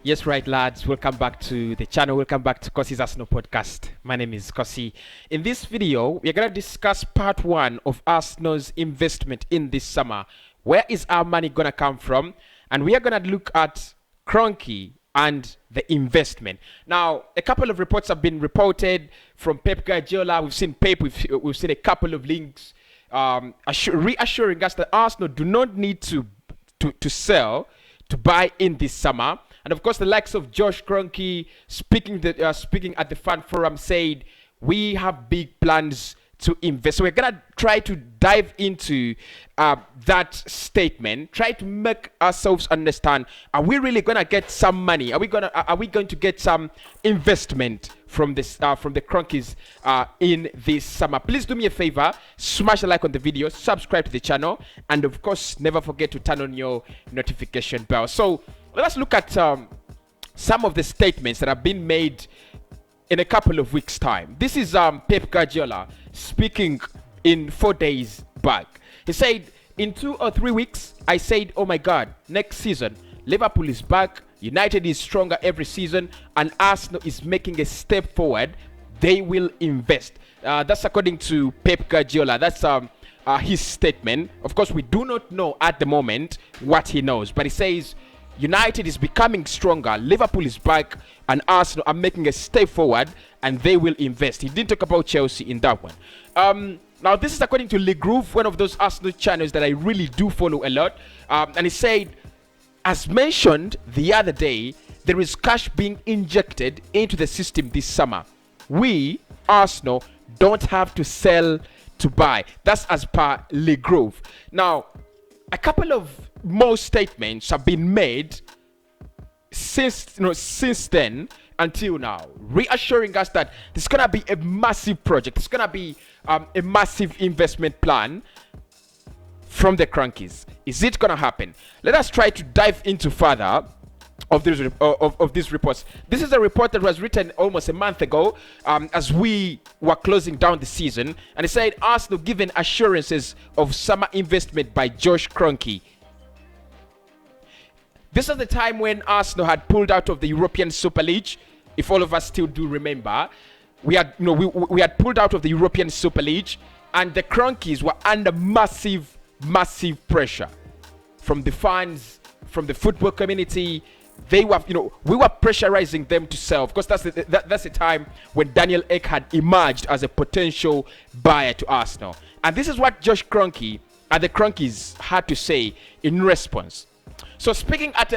Yes, right, lads. Welcome back to the channel. Welcome back to Cossy's Arsenal podcast. My name is Cossy. In this video, we're going to discuss part one of Arsenal's investment in this summer. Where is our money going to come from? And we are going to look at Kroenke and the investment. Now, a couple of reports have been reported from Pep Guardiola. We've seen Pep, we've seen a couple of links reassuring us that Arsenal do not need to sell to buy in this summer. And of course, the likes of Josh Kroenke speaking at the fan forum said, we have big plans to invest. So we're going to try to dive into that statement, try to make ourselves understand, are we really going to get some money? Are we going to get some investment from this from the Kroenkes in this summer? Please do me a favor, smash a like on the video, subscribe to the channel, and of course, never forget to turn on your notification bell. So let us look at some of the statements that have been made in a couple of weeks' time. This is Pep Guardiola speaking in 4 days back. He said, in 2 or 3 weeks, I said, oh my God, next season, Liverpool is back, United is stronger every season, and Arsenal is making a step forward. They will invest. That's according to Pep Guardiola. That's his statement. Of course, we do not know at the moment what he knows, but he says, United is becoming stronger, Liverpool is back, and Arsenal are making a step forward, and they will invest. He didn't talk about Chelsea in that one. Now, this is according to Le Groove, one of those Arsenal channels that I really do follow a lot. And he said, as mentioned the other day, there is cash being injected into the system this summer. We, Arsenal, don't have to sell to buy. That's as per Le Groove. Now, a couple of more statements have been made since then until now, reassuring us that there's gonna be a massive project. It's gonna be a massive investment plan from the Kroenkes. Is it gonna happen? Let us try to dive into further of these reports. This is a report that was written almost a month ago as we were closing down the season, and it said Arsenal given assurances of summer investment by Josh Kroenke. This is the time when Arsenal had pulled out of the European Super League. If all of us still do remember, we had pulled out of the European Super League, and the Kroenkes were under massive pressure from the fans, from the football community. They were, we were pressurizing them to sell. Of course, that's the time when Daniel Ek had emerged as a potential buyer to Arsenal. And this is what Josh Kroenke and the Kroenkes had to say in response. So speaking at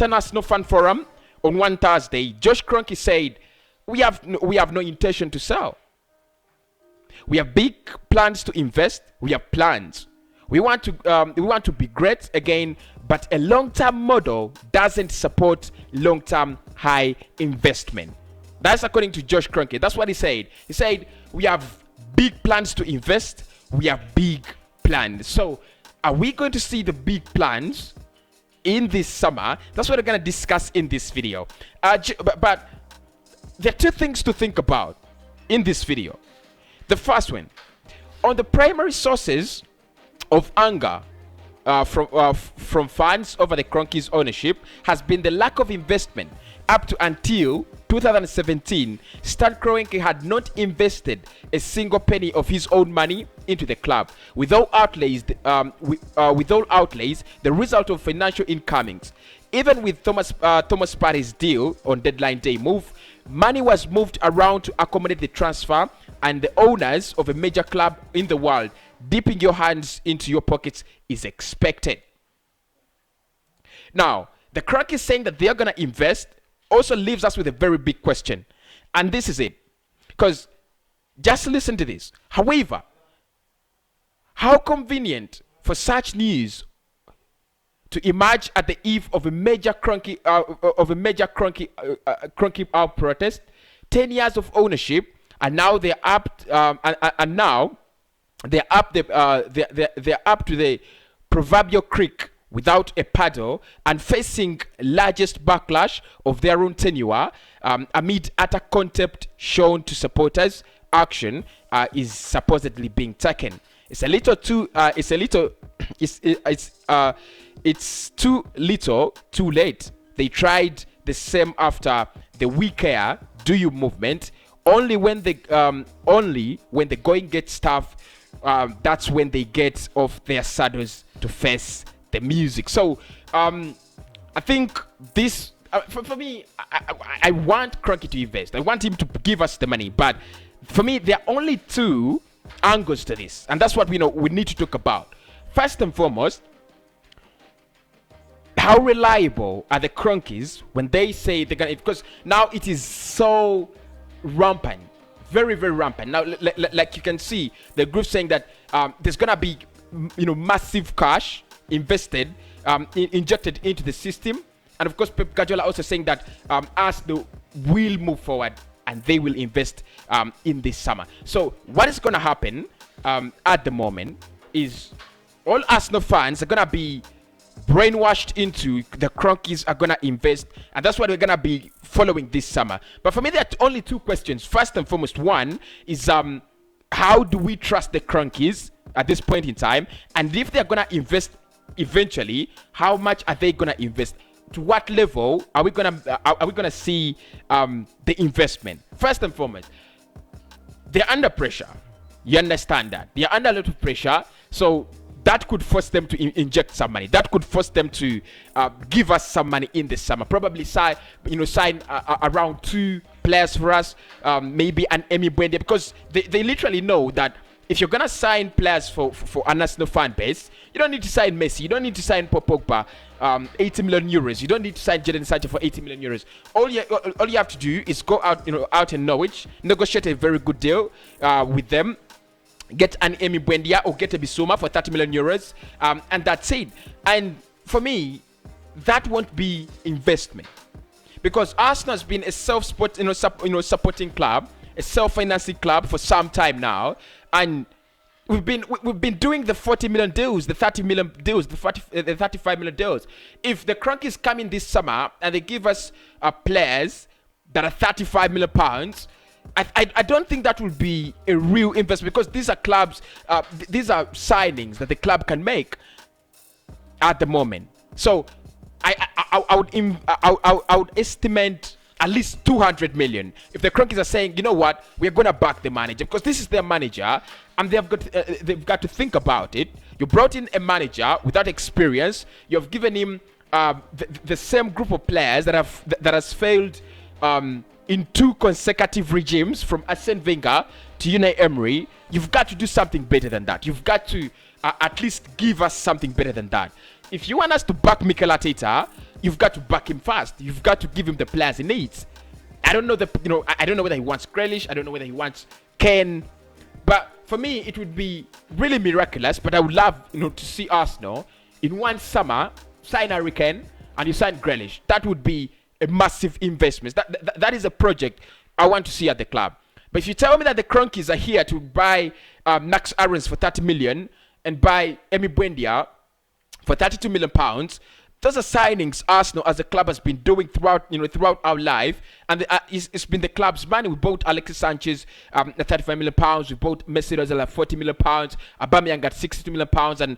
an Arsenal fan forum on one Thursday, Josh Kroenke said, we have no intention to sell. We have big plans to invest. We have plans. We want to be great again, but a long-term model doesn't support long-term high investment. That's according to Josh Kroenke. That's what he said. He said, we have big plans to invest. We have big plans. So are we going to see the big plans in this summer? That's what we're going to discuss in this video. But there are two things to think about in this video. The first one, on the primary sources of anger from fans over the Kroenkes' ownership has been the lack of investment. Up to until 2017, Stan Kroenke had not invested a single penny of his own money into the club. Without outlays, the result of financial incomings. Even with Thomas Partey's deal on deadline day move, money was moved around to accommodate the transfer, and the owners of a major club in the world dipping your hands into your pockets is expected. Now, the Kroenke saying that they are going to invest also leaves us with a very big question. And this is it. Because just listen to this. However, how convenient for such news to emerge at the eve of a major Kroenke protest, 10 years of ownership, and now they're up they're up to the proverbial creek without a paddle and facing largest backlash of their own tenure amid utter contempt shown to supporters. Action is supposedly being taken. It's too little, too late. They tried the same after the we care, do you movement. Only when the going gets tough, that's when they get off their saddles to face the music. So I think this for me, I want Kroenke to invest. I want him to give us the money. But for me, there are only two angles to this, and that's what we need to talk about. First and foremost, how reliable are the Kroenkes when they say they're gonna? Because now it is so rampant, very very rampant. Now, like you can see, the group saying that there's gonna be massive cash invested, injected into the system, and of course Pep Guardiola also saying that Arsenal will move forward and they will invest in this summer. So what is gonna happen at the moment is all Arsenal fans are gonna be brainwashed into the Kroenkes are gonna invest, and that's what we're gonna be following this summer. But for me, there are only two questions. First and foremost, one is how do we trust the Kroenkes at this point in time, and if they're gonna invest eventually, how much are they gonna invest? To what level are we gonna see the investment? First and foremost, they're under pressure. You understand that they're under a lot of pressure, so that could force them to inject some money. That could force them to give us some money in the summer. Probably sign around 2 players for us, maybe an Emi Buendia, because they literally know that if you're gonna sign players for a national fan base, you don't need to sign Messi, you don't need to sign Paul Pogba, 80 million euros. You don't need to sign Jadon Sancho for 80 million euros. All you have to do is go out in Norwich, negotiate a very good deal with them. Get an Emi Buendia or get a Bissouma for 30 million euros, and that's it. And for me, that won't be investment, because Arsenal has been a supporting club, a self-financing club for some time now, and we've been doing the 40 million deals, the 30 million deals, the 35 million deals. If the Kroenkes come in this summer and they give us players that are 35 million pounds, I don't think that will be a real investment, because these are clubs, these are signings that the club can make at the moment. So I would estimate at least 200 million. If the Kroenkes are saying, you know what, we're gonna back the manager, because this is their manager, and they've got to think about it. You brought in a manager without experience. You've given him the same group of players that has failed in 2 consecutive regimes, from Arsene Wenger to Unai Emery. You've got to do something better than that. You've got to at least give us something better than that. If you want us to back Mikel Arteta, you've got to back him fast. You've got to give him the players he needs. I don't know I don't know whether he wants Grealish. I don't know whether he wants Kane. But for me, it would be really miraculous. But I would love to see Arsenal in one summer sign Harry Kane and you sign Grealish. That would be a massive investment. That is a project I want to see at the club. But if you tell me that the Kroenkes are here to buy Max Aarons for 30 million and buy Emi Buendia for 32 million pounds, those are signings Arsenal as a club has been doing throughout our life, and it's been the club's money. We bought Alexis Sanchez at 35 million pounds. We bought Messi Ozil at 40 million pounds. Aubameyang at 62 million pounds, and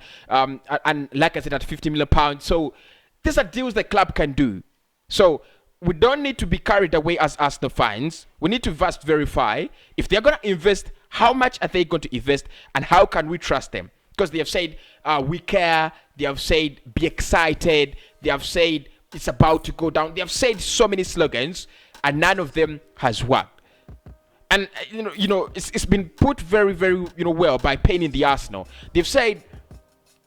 like I said, at 50 million pounds. So these are deals the club can do. So we don't need to be carried away as Arsenal fans. We need to first verify if they're going to invest, how much are they going to invest, and how can we trust them? Because they have said, we care. They have said, be excited. They have said, it's about to go down. They have said so many slogans, and none of them has worked. And, it's been put very, very, well by Payne in the Arsenal. They've said,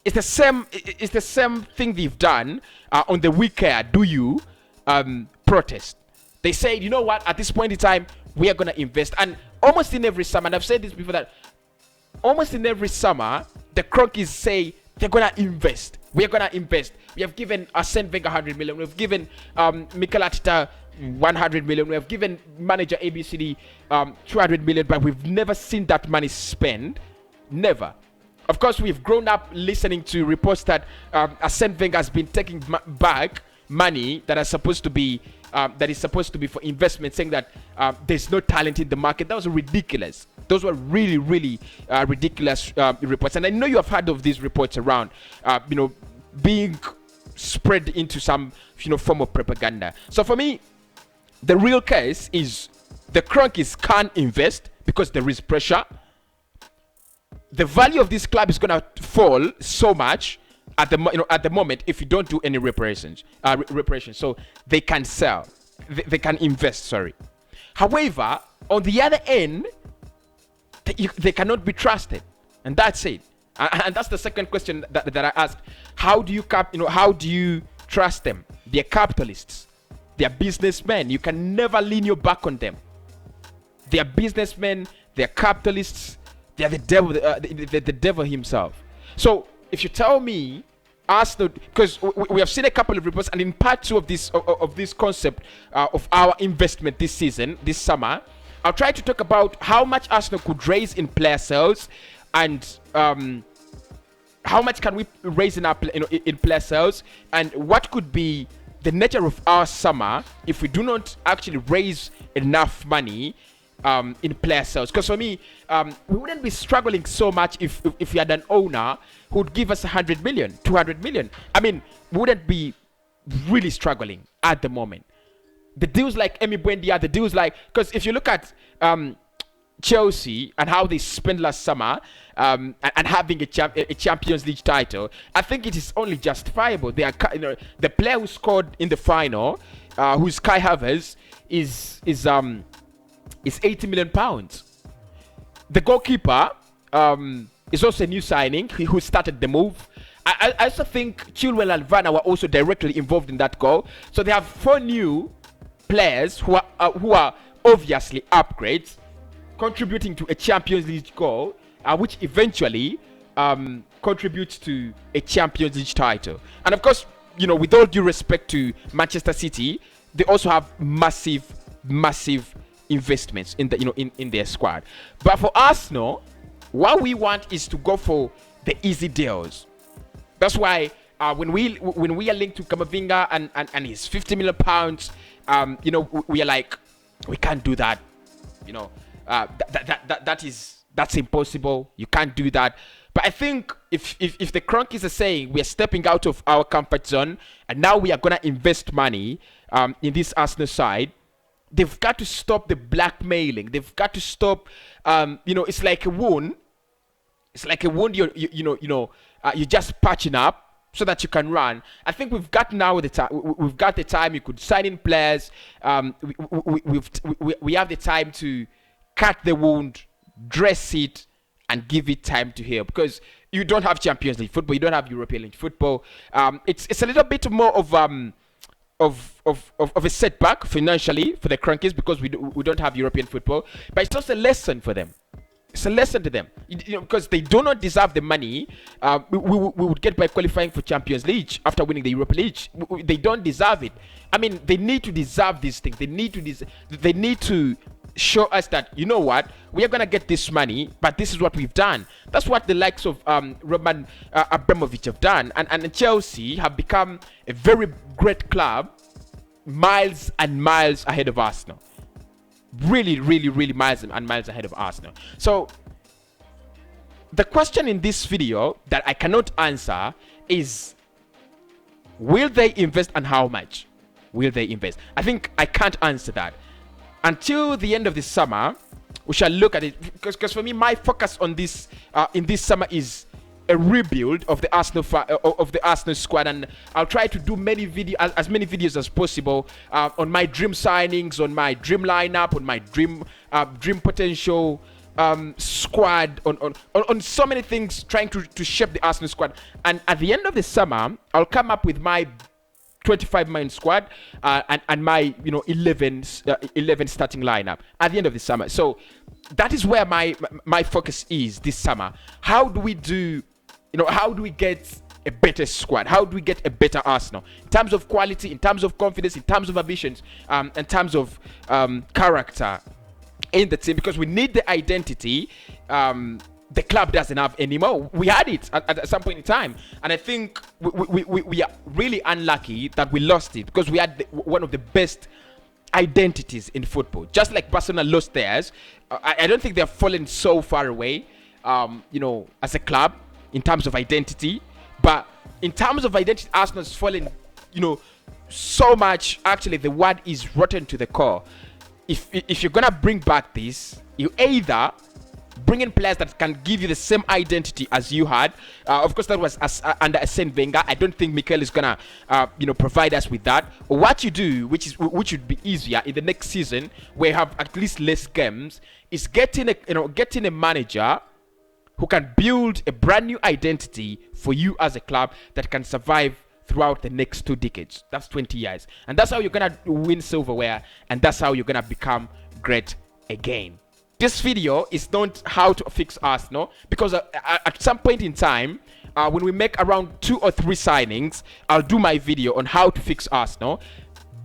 it's the same thing they've done on the we care, do you protest. They said, you know what, at this point in time, we are going to invest. And almost in every summer, and I've said this before, that almost in every summer, the Kroenkes say they're going to invest. We are going to invest. We have given Arsene Wenger 100 million. We have given Mikel Arteta 100 million. We have given manager ABCD 200 million, but we've never seen that money spent. Never. Of course, we've grown up listening to reports that Arsene Wenger has been taking back money that is supposed to be for investment, saying that there's no talent in the market. That was ridiculous. Those were really, really ridiculous reports. And I know you have heard of these reports around, being spread into some form of propaganda. So for me, the real case is the Kroenkes can't invest because there is pressure. The value of this club is gonna fall so much at the moment if you don't do any reparations. So they can sell, they can invest. Sorry. However, on the other end, they cannot be trusted, and that's it. And that's the second question that I asked. How do you trust them? They're capitalists. They're businessmen. You can never lean your back on them. They're businessmen. They're capitalists. They're the devil. The devil himself. So if you tell me, Arsenal, because we have seen a couple of reports, and in part 2 of this concept of our investment this summer, I'll try to talk about how much Arsenal could raise in player sales, and how much can we raise in player sales, and what could be the nature of our summer if we do not actually raise enough money in player sales. Because for me, we wouldn't be struggling so much if we had an owner who would give us 100 million, 200 million. I mean, we wouldn't be really struggling at the moment. The deals like Emi Buendia, the deals like, because if you look at Chelsea and how they spent last summer, and having a Champions League title, I think it is only justifiable. They are, the player who scored in the final, who's Kai Havertz, is 80 million pounds. The goalkeeper is also a new signing who started the move. I also think Chilwell and Vanna were also directly involved in that goal. So they have 4 new players who are obviously upgrades, contributing to a Champions League goal, which eventually contributes to a Champions League title. And of course, with all due respect to Manchester City, they also have massive investments in in their squad. But for Arsenal, what we want is to go for the easy deals. That's why when we are linked to Camavinga and his 50 million pounds, we are like, we can't do that. That's impossible. You can't do that. But I think if the Kroenkes are saying we are stepping out of our comfort zone and now we are gonna invest money in this Arsenal side, they've got to stop the blackmailing. They've got to stop. It's like a wound. It's like a wound. You're just patching up so that you can run. I think we've got now the time. We've got the time. You could sign in players. We have the time to cut the wound, dress it, and give it time to heal. Because you don't have Champions League football. You don't have European League football. It's a little bit more of a setback financially for the Kroenkes because we don't have European football. But it's also a lesson for them. It's a lesson to them, because they do not deserve the money we would get by qualifying for Champions League after winning the Europa League. They don't deserve it. I mean, they need to deserve these things. They need to show us that, what, we are going to get this money, but this is what we've done. That's what the likes of Roman Abramovich have done. And Chelsea have become a very great club, miles and miles ahead of Arsenal. Really, really, really miles and miles ahead of Arsenal. So the question in this video that I cannot answer is, will they invest and how much will they invest? I think I can't answer that. Until the end of the summer, we shall look at it, because for me, my focus on this in this summer is a rebuild of the Arsenal squad, and I'll try to do as many videos as possible on my dream signings, on my dream lineup, on my dream potential squad, on so many things, trying to shape the Arsenal squad. And at the end of the summer, I'll come up with my 25-man squad and my 11 starting lineup at the end of the summer. So that is where my focus is this summer. How do we do? How do we get a better squad? How do we get a better Arsenal in terms of quality, in terms of confidence, in terms of ambitions, in terms of character in the team? Because we need the identity the club doesn't have anymore. We had it at some point in time, and I think we are really unlucky that we lost it, because we had one of the best identities in football. Just like Barcelona lost theirs, I don't think they're fallen so far away, as a club in terms of identity. But in terms of identity, Arsenal's fallen, so much. Actually, the word is rotten to the core. If you're gonna bring back this, you either bring in players that can give you the same identity as you had. Of course, that was under Arsene Wenger. I don't think Mikel is gonna, provide us with that. Or what you do, which would be easier in the next season, where you have at least less games, is getting a manager who can build a brand new identity for you as a club that can survive throughout the next 2 decades. That's 20 years. And that's how you're going to win silverware. And that's how you're going to become great again. This video is not how to fix Arsenal, because at some point in time, when we make around 2 or 3 signings, I'll do my video on how to fix Arsenal.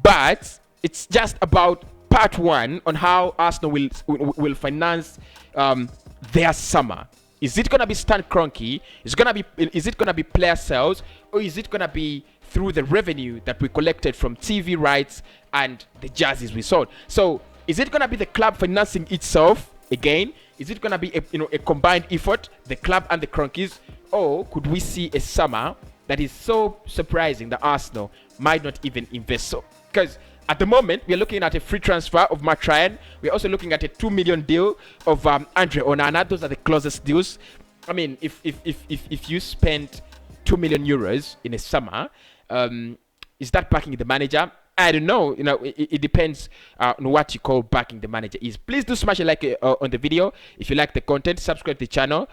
But it's just about part 1 on how Arsenal will finance their summer. Is it gonna be Stan Kroenke? Is it gonna be player sales, or is it gonna be through the revenue that we collected from TV rights and the jerseys we sold? So is it gonna be the club financing itself again? Is it gonna be a combined effort, the club and the Kroenkes, or could we see a summer that is so surprising that Arsenal might not even invest? So, because at the moment, we are looking at a free transfer of Matt Ryan. We are also looking at a 2 million deal of Andre Onana. Those are the closest deals. I mean, if you spend 2 million euros in a summer, is that backing the manager? I don't know. It depends on what you call backing the manager is. Please do smash a like on the video if you like the content. Subscribe to the channel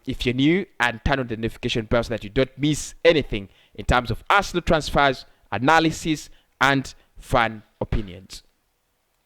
if you're new, and turn on the notification bell so that you don't miss anything in terms of Arsenal transfers, analysis, and fan opinions.